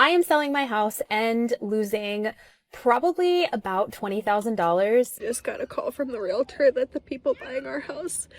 I am selling my house and losing probably about $20,000. Just got a call from the realtor that the people buying our house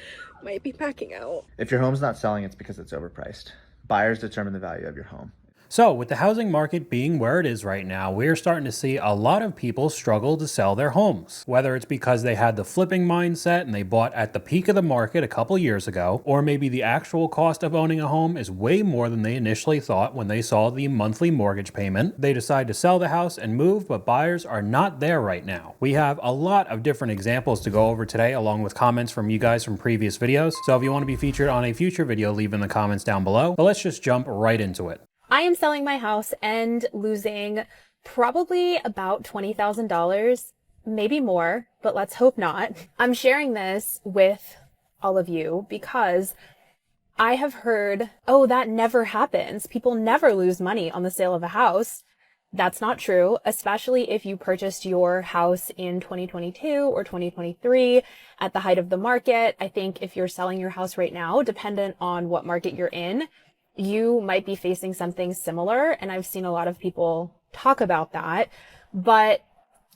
might be backing out. If your home's not selling, it's because it's overpriced. Buyers determine the value of your home. So with the housing market being where it is right now, we're starting to see a lot of people struggle to sell their homes. Whether it's because they had the flipping mindset and they bought at the peak of the market a couple years ago, or maybe the actual cost of owning a home is way more than they initially thought when they saw the monthly mortgage payment. They decide to sell the house and move, but buyers are not there right now. We have a lot of different examples to go over today, along with comments from you guys from previous videos. So if you want to be featured on a future video, leave in the comments down below. But let's just jump right into it. I am selling my house and losing probably about $20,000, maybe more, but let's hope not. I'm sharing this with all of you because I have heard, oh, that never happens. People never lose money on the sale of a house. That's not true, especially if you purchased your house in 2022 or 2023 at the height of the market. I think if you're selling your house right now, dependent on what market you're in, you might be facing something similar. And I've seen a lot of people talk about that. But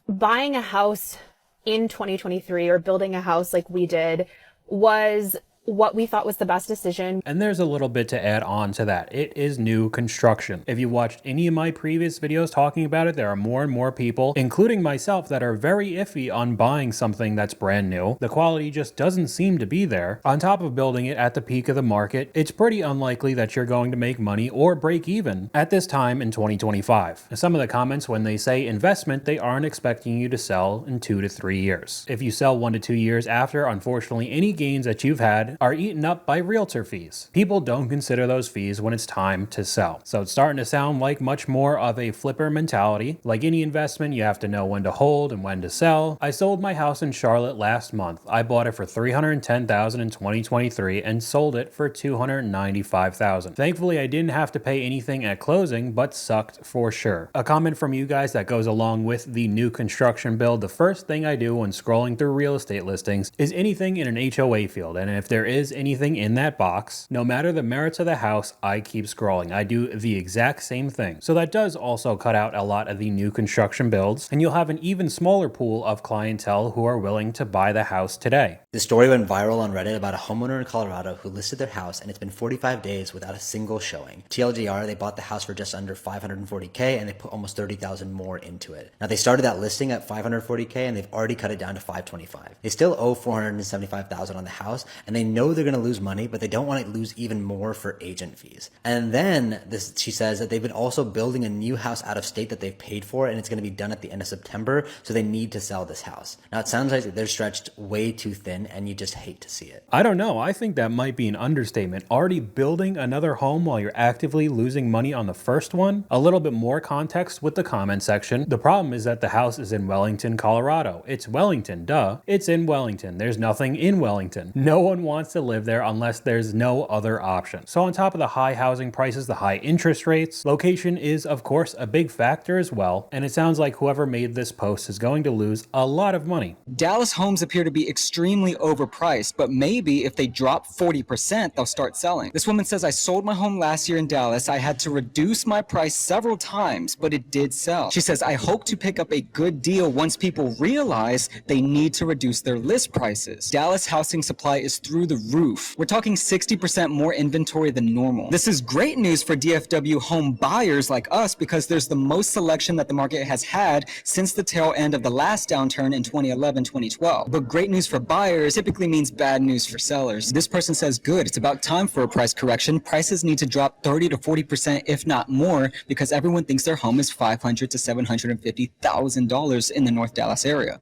buying a house in 2023 or building a house like we did was what we thought was the best decision. And there's a little bit to add on to that. It is new construction. If you watched any of my previous videos talking about it, there are more and more people, including myself, that are very iffy on buying something that's brand new. The quality just doesn't seem to be there. On top of building it at the peak of the market, it's pretty unlikely that you're going to make money or break even at this time in 2025. Some of the comments, when they say investment, they aren't expecting you to sell in 2 to 3 years. If you sell 1 to 2 years after, unfortunately, any gains that you've had are eaten up by realtor fees. People don't consider those fees when it's time to sell. So it's starting to sound like much more of a flipper mentality. Like any investment, you have to know when to hold and when to sell. I sold my house in Charlotte last month. I bought it for $310,000 in 2023 and sold it for $295,000. Thankfully, I didn't have to pay anything at closing, but sucked for sure. A comment from you guys that goes along with the new construction build. The first thing I do when scrolling through real estate listings is anything in an HOA field. And if there is anything in that box, no matter the merits of the house, I keep scrolling. I do the exact same thing. So that does also cut out a lot of the new construction builds, and you'll have an even smaller pool of clientele who are willing to buy the house today. The story went viral on Reddit about a homeowner in Colorado who listed their house and it's been 45 days without a single showing. TLDR, they bought the house for just under $540K and they put almost $30,000 more into it. Now they started that listing at $540K and they've already cut it down to $525. They still owe $475,000 on the house and they know they're going to lose money, but they don't want to lose even more for agent fees. And then she says that they've been also building a new house out of state that they've paid for and it's going to be done at the end of September. So they need to sell this house. Now it sounds like they're stretched way too thin and you just hate to see it. I don't know. I think that might be an understatement. Already building another home while you're actively losing money on the first one? A little bit more context with the comment section. The problem is that the house is in Wellington, Colorado. It's Wellington, duh. It's in Wellington. There's nothing in Wellington. No one wants to live there unless there's no other option. So on top of the high housing prices, the high interest rates, location is of course a big factor as well. And it sounds like whoever made this post is going to lose a lot of money. Dallas homes appear to be extremely overpriced, but maybe if they drop 40%, they'll start selling. This woman says, I sold my home last year in Dallas. I had to reduce my price several times, but it did sell. She says, I hope to pick up a good deal once people realize they need to reduce their list prices. Dallas housing supply is through the roof. We're talking 60% more inventory than normal. This is great news for DFW home buyers like us because there's the most selection that the market has had since the tail end of the last downturn in 2011, 2012. But great news for buyers typically means bad news for sellers. This person says, good, it's about time for a price correction. Prices need to drop 30 to 40%, if not more, because everyone thinks their home is $500,000 to $750,000 in the North Dallas area.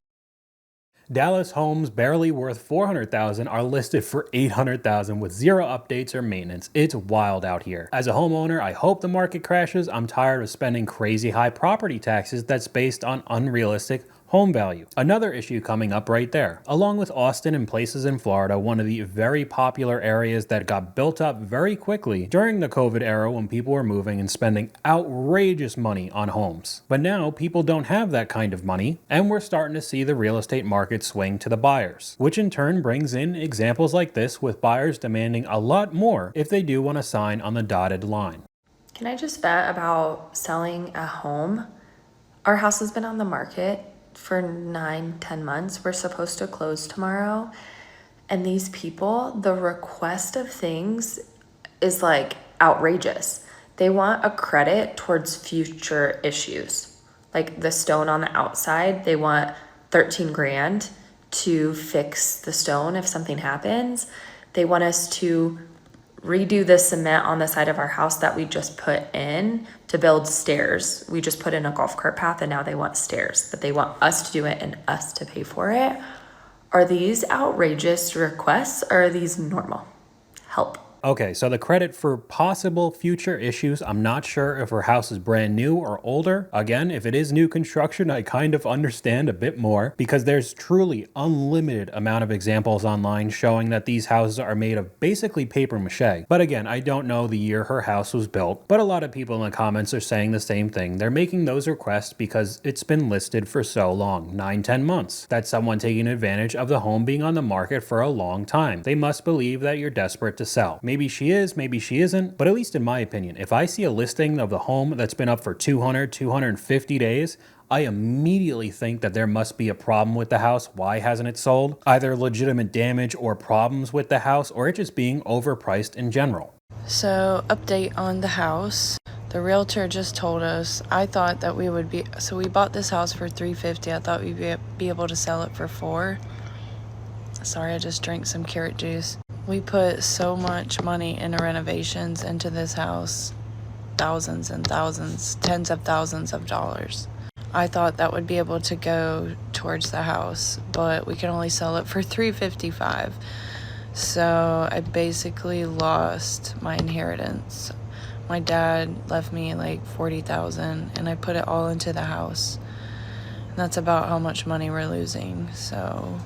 Dallas homes barely worth $400,000 are listed for $800,000 with zero updates or maintenance. It's wild out here. As a homeowner, I hope the market crashes. I'm tired of spending crazy high property taxes that's based on unrealistic home value. Another issue coming up right there. Along with Austin and places in Florida, one of the very popular areas that got built up very quickly during the COVID era when people were moving and spending outrageous money on homes. But now people don't have that kind of money, and we're starting to see the real estate market swing to the buyers, which in turn brings in examples like this with buyers demanding a lot more if they do want to sign on the dotted line. Can I just vet about selling a home? Our house has been on the market for 9-10 months. We're supposed to close tomorrow. And these people, the request of things is like outrageous. They want a credit towards future issues. Like the stone on the outside, they want 13 grand to fix the stone if something happens. They want us to redo the cement on the side of our house that we just put in to build stairs. We just put in a golf cart path and now they want stairs, but they want us to do it and us to pay for it. Are these outrageous requests or are these normal? Help. Okay, so the credit for possible future issues, I'm not sure if her house is brand new or older. Again, if it is new construction, I kind of understand a bit more because there's truly unlimited amount of examples online showing that these houses are made of basically paper mache. But again, I don't know the year her house was built, but a lot of people in the comments are saying the same thing. They're making those requests because it's been listed for so long, 9-10 months. That's someone taking advantage of the home being on the market for a long time. They must believe that you're desperate to sell. Maybe she is, maybe she isn't, but at least in my opinion, if I see a listing of the home that's been up for 250 days, I immediately think that there must be a problem with the house. Why hasn't it sold? Either legitimate damage or problems with the house, or it just being overpriced in general. So, update on the house. The realtor just told us, I thought that we bought this house for $350. I thought we'd be able to sell it for $4. Sorry, I just drank some carrot juice. We put so much money into renovations into this house, thousands and thousands, tens of thousands of dollars. I thought that would be able to go towards the house, but we can only sell it for $355. So I basically lost my inheritance. My dad left me like $40,000 and I put it all into the house. And that's about how much money we're losing, so...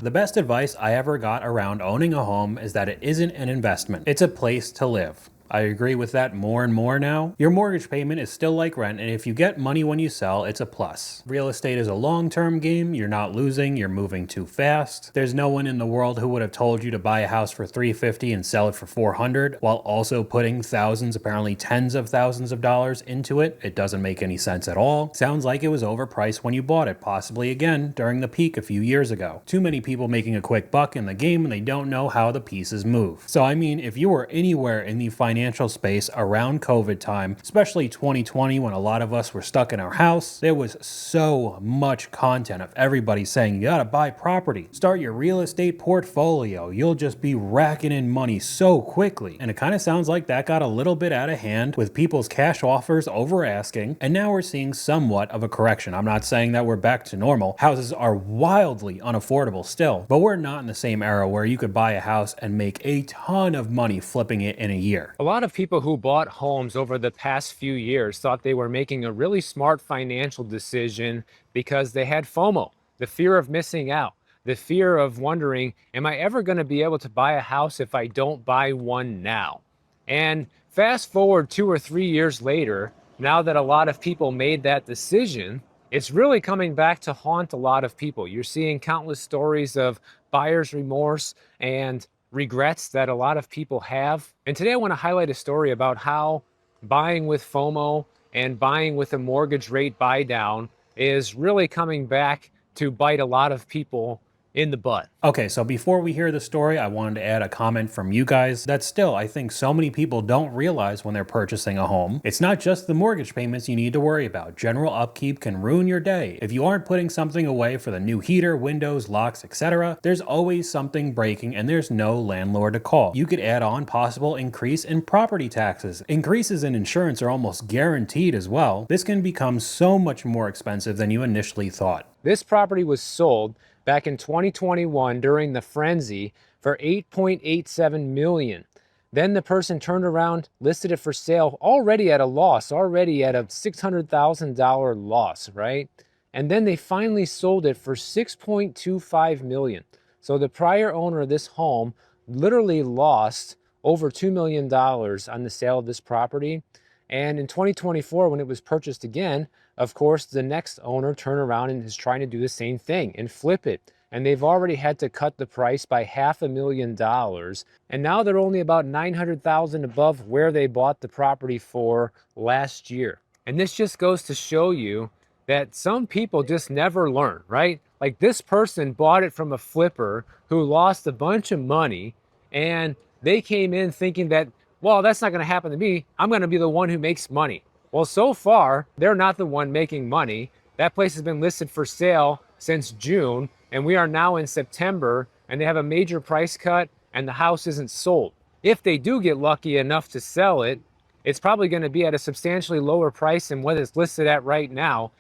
The best advice I ever got around owning a home is that it isn't an investment. It's a place to live. I agree with that more and more now. Your mortgage payment is still like rent, and if you get money when you sell, it's a plus. Real estate is a long-term game. You're not losing, you're moving too fast. There's no one in the world who would have told you to buy a house for $350 and sell it for $400 while also putting thousands, apparently tens of thousands of dollars into it. It doesn't make any sense at all. Sounds like it was overpriced when you bought it, possibly again during the peak a few years ago. Too many people making a quick buck in the game and they don't know how the pieces move. So I mean, if you were anywhere in the financial space around COVID time, especially 2020 when a lot of us were stuck in our house, there was so much content of everybody saying you gotta buy property, start your real estate portfolio, you'll just be racking in money so quickly. And it kind of sounds like that got a little bit out of hand with people's cash offers over asking, and now we're seeing somewhat of a correction. I'm not saying that we're back to normal. Houses are wildly unaffordable still, but we're not in the same era where you could buy a house and make a ton of money flipping it in a year. A lot of people who bought homes over the past few years thought they were making a really smart financial decision because they had FOMO, the fear of missing out, the fear of wondering, am I ever going to be able to buy a house if I don't buy one now? And fast forward 2 or 3 years later, now that a lot of people made that decision, it's really coming back to haunt a lot of people. You're seeing countless stories of buyer's remorse and regrets that a lot of people have. And today I want to highlight a story about how buying with FOMO and buying with a mortgage rate buy down is really coming back to bite a lot of people in the butt. Okay, so before we hear the story, I wanted to add a comment from you guys that still, I think so many people don't realize when they're purchasing a home. It's not just the mortgage payments you need to worry about. General upkeep can ruin your day. If you aren't putting something away for the new heater, windows, locks, etc., there's always something breaking and there's no landlord to call. You could add on possible increase in property taxes. Increases in insurance are almost guaranteed as well. This can become so much more expensive than you initially thought. This property was sold back in 2021 during the frenzy for $8.87 million. Then the person turned around, listed it for sale, already at a loss, already at a $600,000 loss, right? And then they finally sold it for $6.25 million. So the prior owner of this home literally lost over $2 million on the sale of this property. And in 2024, when it was purchased again, of course, the next owner turned around and is trying to do the same thing and flip it and they've already had to cut the price by $500,000. And now they're only about $900,000 above where they bought the property for last year. And this just goes to show you that some people just never learn, right? Like this person bought it from a flipper who lost a bunch of money, and they came in thinking that, well, that's not going to happen to me. I'm going to be the one who makes money. Well, so far, they're not the one making money. That place has been listed for sale since June, and we are now in September, and they have a major price cut, and the house isn't sold. If they do get lucky enough to sell it, it's probably going to be at a substantially lower price than what it's listed at right now.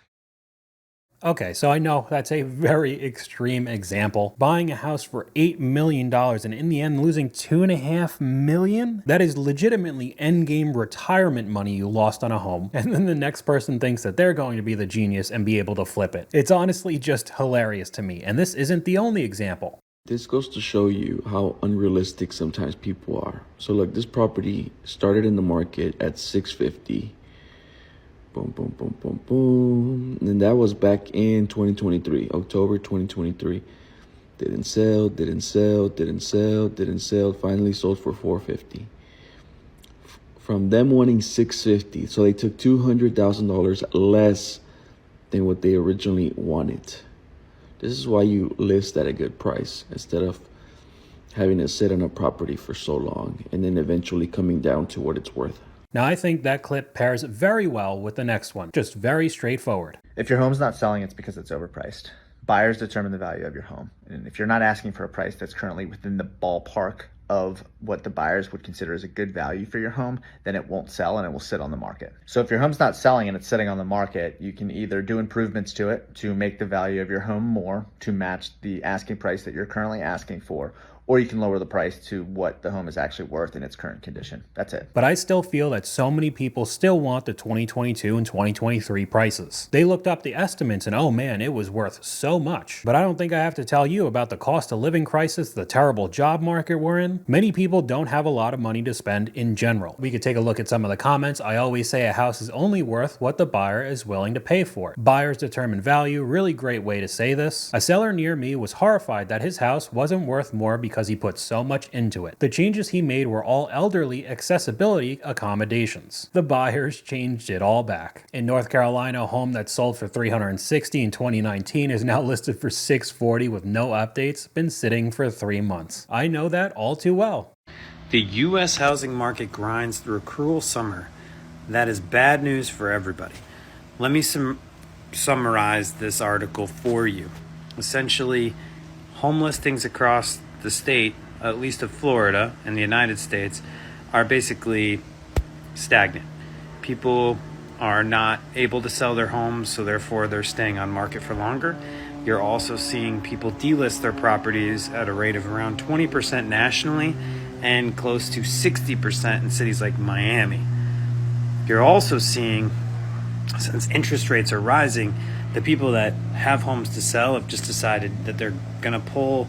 Okay, so I know that's a very extreme example. Buying a house for $8 million and in the end losing $2.5 million? That is legitimately endgame retirement money you lost on a home. And then the next person thinks that they're going to be the genius and be able to flip it. It's honestly just hilarious to me. And this isn't the only example. This goes to show you how unrealistic sometimes people are. So look, this property started in the market at $650. Boom, boom, boom, boom, boom. And that was back in 2023, October 2023. Didn't sell, didn't sell, didn't sell, didn't sell. Finally sold for $450. From them wanting $650, so they took $200,000 less than what they originally wanted. This is why you list at a good price instead of having to sit on a property for so long and then eventually coming down to what it's worth. Now, I think that clip pairs very well with the next one. Just very straightforward. If your home's not selling, it's because it's overpriced. Buyers determine the value of your home. And if you're not asking for a price that's currently within the ballpark of what the buyers would consider as a good value for your home, then it won't sell and it will sit on the market. So if your home's not selling and it's sitting on the market, you can either do improvements to it to make the value of your home more to match the asking price that you're currently asking for, or you can lower the price to what the home is actually worth in its current condition. That's it. But I still feel that so many people still want the 2022 and 2023 prices. They looked up the estimates and oh man, it was worth so much. But I don't think I have to tell you about the cost of living crisis, the terrible job market we're in. Many people don't have a lot of money to spend in general. We could take a look at some of the comments. I always say a house is only worth what the buyer is willing to pay for it. Buyers determine value, really great way to say this. A seller near me was horrified that his house wasn't worth more because he put so much into it. The changes he made were all elderly accessibility accommodations. The buyers changed it all back. In North Carolina, a home that sold for $360 in 2019 is now listed for $640 with no updates, been sitting for 3 months. I know that all too well. The U.S. housing market grinds through a cruel summer. That is bad news for everybody. Let me summarize this article for you. Essentially, home listings across the state, at least of Florida and the United States, are basically stagnant. People are not able to sell their homes, so therefore they're staying on market for longer. You're also seeing people delist their properties at a rate of around 20% nationally and close to 60% in cities like Miami. You're also seeing, since interest rates are rising, the people that have homes to sell have just decided that they're going to pull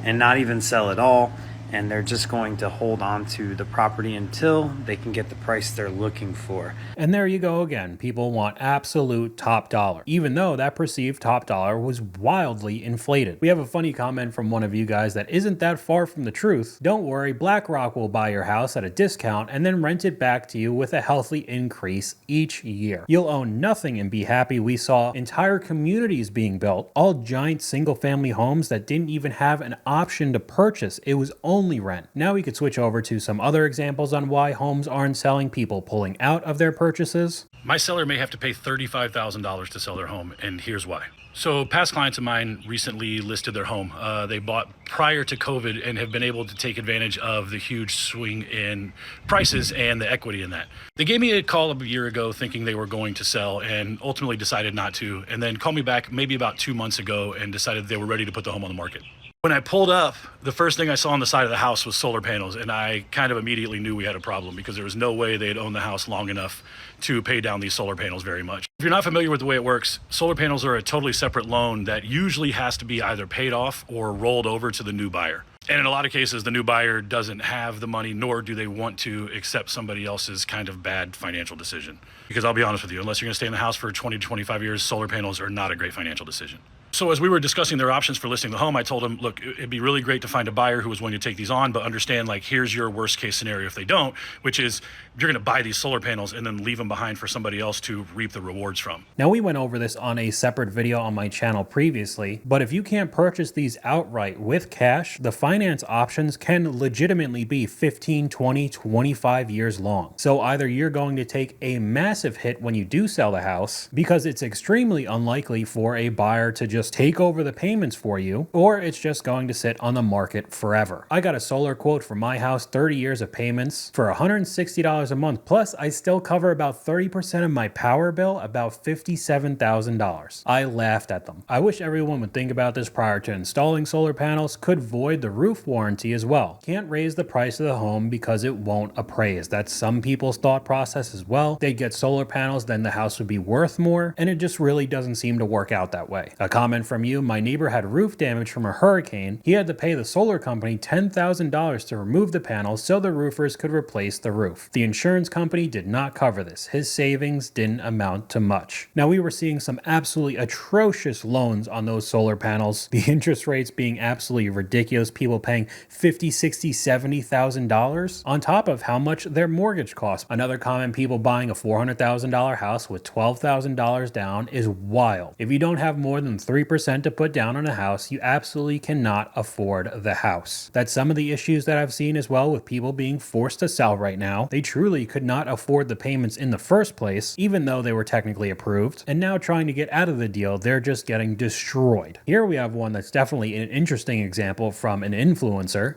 and not even sell at all, and they're just going to hold on to the property until they can get the price they're looking for. And there you go again. People want absolute top dollar, even though that perceived top dollar was wildly inflated. We have a funny comment from one of you guys that isn't that far from the truth. Don't worry, BlackRock will buy your house at a discount and then rent it back to you with a healthy increase each year. You'll own nothing and be happy. We saw entire communities being built, all giant single-family homes that didn't even have an option to purchase. It was only rent. Now we could switch over to some other examples on why homes aren't selling, people pulling out of their purchases. My seller may have to pay $35,000 to sell their home, and here's why. So past clients of mine recently listed their home. They bought prior to COVID and have been able to take advantage of the huge swing in prices and the equity in that. They gave me a call a year ago thinking they were going to sell and ultimately decided not to, and then called me back maybe about 2 months ago and decided they were ready to put the home on the market. When I pulled up, the first thing I saw on the side of the house was solar panels, and I kind of immediately knew we had a problem because there was no way they had owned the house long enough to pay down these solar panels very much. If you're not familiar with the way it works, solar panels are a totally separate loan that usually has to be either paid off or rolled over to the new buyer. And in a lot of cases, the new buyer doesn't have the money, nor do they want to accept somebody else's kind of bad financial decision. Because I'll be honest with you, unless you're going to stay in the house for 20 to 25 years, solar panels are not a great financial decision. So as we were discussing their options for listing the home, I told them, look, it'd be really great to find a buyer who was willing to take these on, but understand, like, here's your worst case scenario if they don't, which is you're going to buy these solar panels and then leave them behind for somebody else to reap the rewards from. Now, we went over this on a separate video on my channel previously, but if you can't purchase these outright with cash, the finance options can legitimately be 15, 20, 25 years long. So either you're going to take a massive hit when you do sell the house, because it's extremely unlikely for a buyer to just take over the payments for you, or it's just going to sit on the market forever. I got a solar quote for my house, 30 years of payments for $160 a month, plus I still cover about 30% of my power bill, about $57,000. I laughed at them. I wish everyone would think about this prior to installing solar panels. Could void the roof warranty as well. Can't raise the price of the home because it won't appraise. That's some people's thought process as well. They'd get solar panels, then the house would be worth more, and it just really doesn't seem to work out that way. A comment from you: my neighbor had roof damage from a hurricane. He had to pay the solar company $10,000 to remove the panels so the roofers could replace the roof. The insurance company did not cover this. His savings didn't amount to much. Now, we were seeing some absolutely atrocious loans on those solar panels, the interest rates being absolutely ridiculous, people paying $50,000, $60,000, $70,000 on top of how much their mortgage costs. Another comment: people buying a $400,000 house with $12,000 down is wild. If you don't have more than 3% to put down on a house, you absolutely cannot afford the house. That's some of the issues that I've seen as well with people being forced to sell right now. They truly could not afford the payments in the first place, even though they were technically approved, and now trying to get out of the deal, they're just getting destroyed. Here we have one that's definitely an interesting example from an influencer.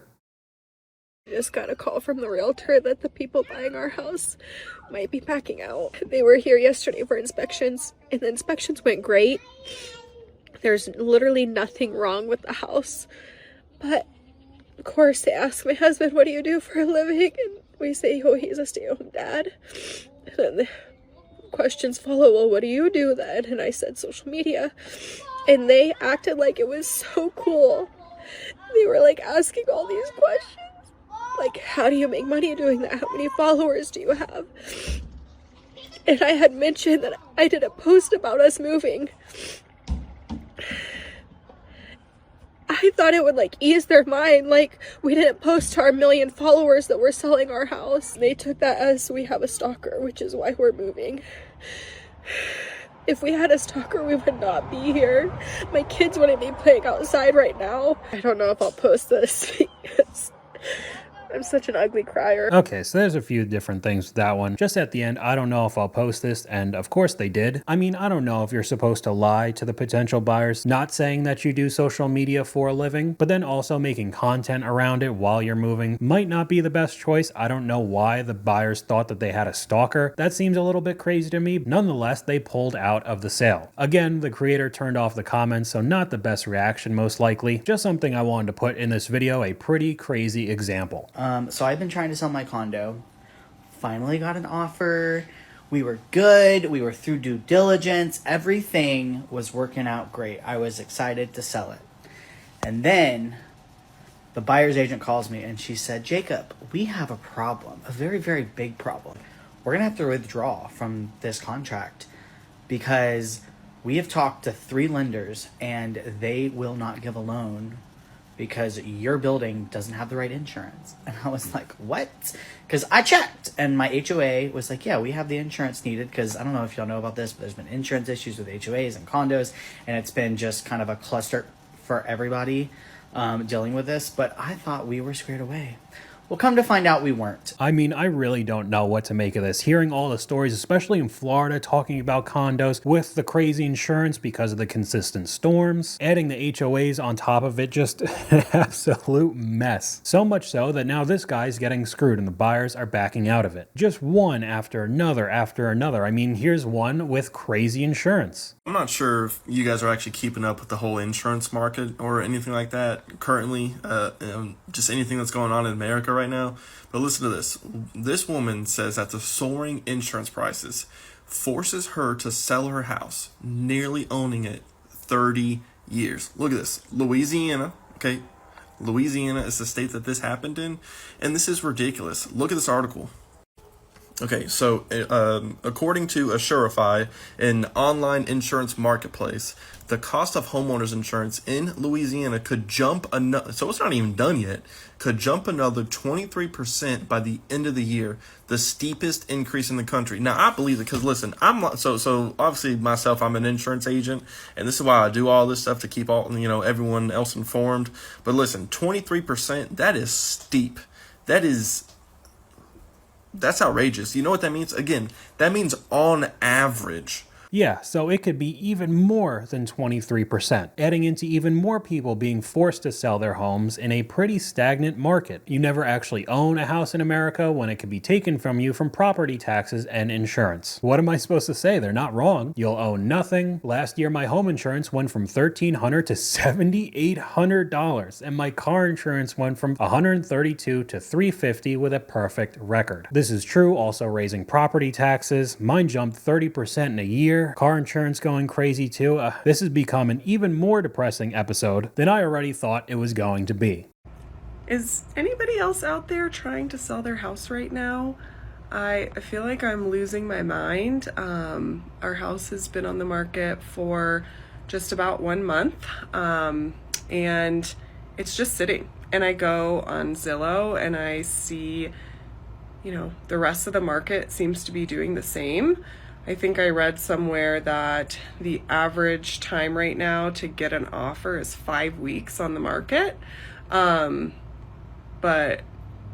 I just got a call from the realtor that the people buying our house might be backing out. They were here yesterday for inspections, and the inspections went great. There's literally nothing wrong with the house. But, of course, they ask my husband, what do you do for a living? And we say, oh, he's a stay-at-home dad. And then the questions follow, well, what do you do then? And I said social media. And they acted like it was so cool. They were, like, asking all these questions. Like, how do you make money doing that? How many followers do you have? And I had mentioned that I did a post about us moving. I thought it would, like, ease their mind. Like, we didn't post to our 1 million followers that we're selling our house. They took that as we have a stalker, which is why we're moving. If we had a stalker, we would not be here. My kids wouldn't be playing outside right now. I don't know if I'll post this because I'm such an ugly crier. Okay, so there's a few different things with that one. Just at the end, I don't know if I'll post this, and of course they did. I mean, I don't know if you're supposed to lie to the potential buyers, not saying that you do social media for a living, but then also making content around it while you're moving might not be the best choice. I don't know why the buyers thought that they had a stalker. That seems a little bit crazy to me. Nonetheless, they pulled out of the sale. Again, the creator turned off the comments, so not the best reaction most likely. Just something I wanted to put in this video, a pretty crazy example. So I've been trying to sell my condo. Finally got an offer. We were good. We were through due diligence. Everything was working out great. I was excited to sell it. And then the buyer's agent calls me and she said, Jacob, we have a problem, a very, very big problem. We're going to have to withdraw from this contract because we have talked to 3 lenders and they will not give a loan because your building doesn't have the right insurance. And I was like, what? Because I checked, and my HOA was like, yeah, we have the insurance needed, because I don't know if y'all know about this, but there's been insurance issues with HOAs and condos, and it's been just kind of a cluster for everybody dealing with this, but I thought we were squared away. Well, come to find out we weren't. I mean, I really don't know what to make of this. Hearing all the stories, especially in Florida, talking about condos with the crazy insurance because of the consistent storms, adding the HOAs on top of it, just an absolute mess. So much so that now this guy's getting screwed and the buyers are backing out of it. Just one after another after another. I mean, here's one with crazy insurance. I'm not sure if you guys are actually keeping up with the whole insurance market or anything like that currently, just anything that's going on in America right now. But listen to this. This woman says that the soaring insurance prices forces her to sell her house, nearly owning it 30 years. Look at this. Louisiana, okay? Louisiana is the state that this happened in, and this is ridiculous. Look at this article. Okay, so according to Assurify, an online insurance marketplace, the cost of homeowners insurance in Louisiana could jump another, so it's not even done yet, could jump another 23% by the end of the year, the steepest increase in the country. Now, I believe it because, listen, so obviously myself, I'm an insurance agent, and this is why I do all this stuff to keep everyone else informed. But listen, 23%, that is steep. That's outrageous. You know what that means? Again, that means on average. Yeah, so it could be even more than 23%, adding into even more people being forced to sell their homes in a pretty stagnant market. You never actually own a house in America when it could be taken from you from property taxes and insurance. What am I supposed to say? They're not wrong. You'll own nothing. Last year, my home insurance went from $1,300 to $7,800, and my car insurance went from $132 to $350 with a perfect record. This is true, also raising property taxes. Mine jumped 30% in a year. Car insurance going crazy too. This has become an even more depressing episode than I already thought it was going to be. Is anybody else out there trying to sell their house right now? I feel like I'm losing my mind. Our house has been on the market for just about 1 month, and it's just sitting. And I go on Zillow and I see, the rest of the market seems to be doing the same. I think I read somewhere that the average time right now to get an offer is 5 weeks on the market. But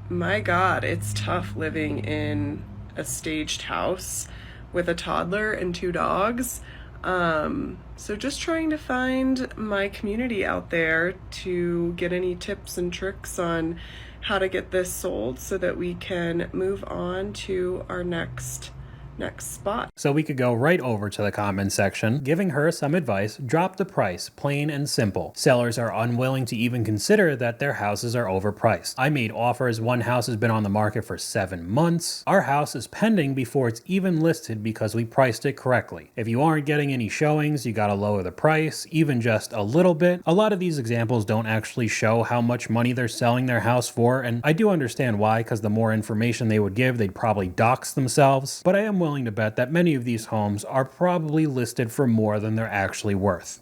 my God, it's tough living in a staged house with a toddler and 2 dogs. So just trying to find my community out there to get any tips and tricks on how to get this sold so that we can move on to our next spot. So we could go right over to the comment section, giving her some advice. Drop the price, plain and simple. Sellers are unwilling to even consider that their houses are overpriced. I made offers. One house has been on the market for 7 months. Our house is pending before it's even listed because we priced it correctly. If you aren't getting any showings, you gotta lower the price, even just a little bit. A lot of these examples don't actually show how much money they're selling their house for, and I do understand why, because the more information they would give, they'd probably dox themselves. But I am willing to bet that many of these homes are probably listed for more than they're actually worth.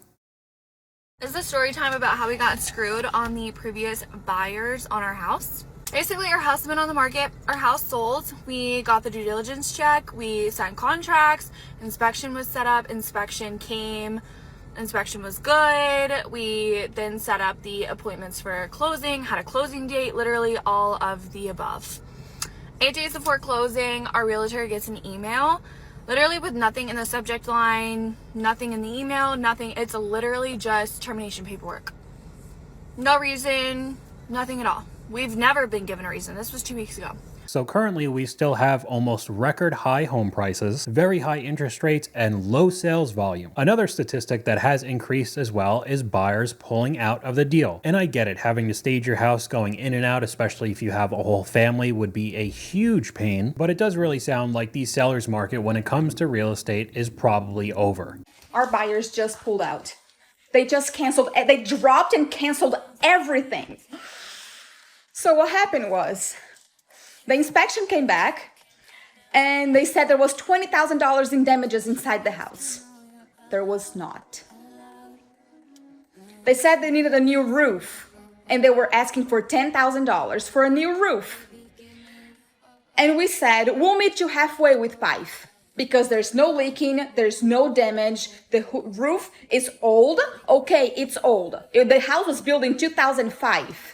This is a story time about how we got screwed on the previous buyers on our house. Basically, our house has been on the market. Our house sold. We got the due diligence check. We signed contracts. Inspection was set up. Inspection came. Inspection was good. We then set up the appointments for closing, had a closing date, literally all of the above. 8 days before closing, our realtor gets an email, literally with nothing in the subject line, nothing in the email, nothing. It's literally just termination paperwork. No reason, nothing at all. We've never been given a reason. This was 2 weeks ago. So currently we still have almost record high home prices, very high interest rates, and low sales volume. Another statistic that has increased as well is buyers pulling out of the deal. And I get it, having to stage your house going in and out, especially if you have a whole family, would be a huge pain. But it does really sound like the seller's market when it comes to real estate is probably over. Our buyers just pulled out. They just canceled, they dropped and canceled everything. So what happened was, the inspection came back and they said there was $20,000 in damages inside the house. There was not. They said they needed a new roof and they were asking for $10,000 for a new roof. And we said, we'll meet you halfway with 5 because there's no leaking, there's no damage. The roof is old. Okay, it's old. The house was built in 2005.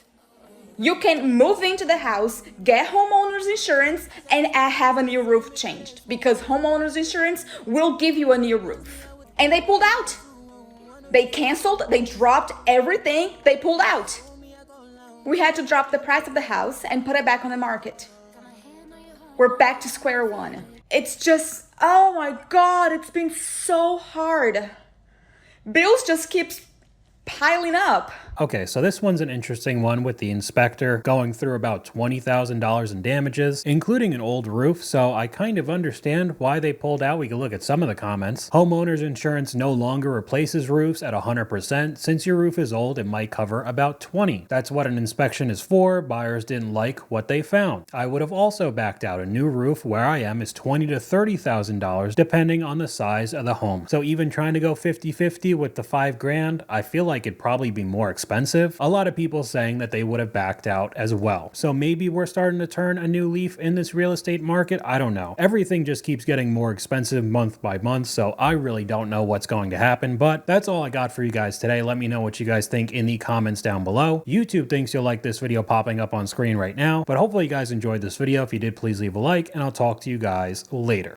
You can move into the house, get homeowners insurance, and have a new roof changed because homeowners insurance will give you a new roof. And they pulled out. They canceled, they dropped everything, they pulled out. We had to drop the price of the house and put it back on the market. We're back to square one. It's just, oh my God, it's been so hard. Bills just keep piling up. Okay, so this one's an interesting one with the inspector going through about $20,000 in damages, including an old roof, so I kind of understand why they pulled out. We can look at some of the comments. Homeowners insurance no longer replaces roofs at 100%. Since your roof is old, it might cover about 20. That's what an inspection is for. Buyers didn't like what they found. I would have also backed out. A new roof where I am is $20,000 to $30,000 depending on the size of the home. So even trying to go 50-50 with the $5,000, I feel like it'd probably be more expensive. A lot of people saying that they would have backed out as well. So maybe we're starting to turn a new leaf in this real estate market. I don't know. Everything just keeps getting more expensive month by month, so I really don't know what's going to happen, but that's all I got for you guys today. Let me know what you guys think in the comments down below. YouTube thinks you'll like this video popping up on screen right now, but hopefully you guys enjoyed this video. If you did, please leave a like, and I'll talk to you guys later.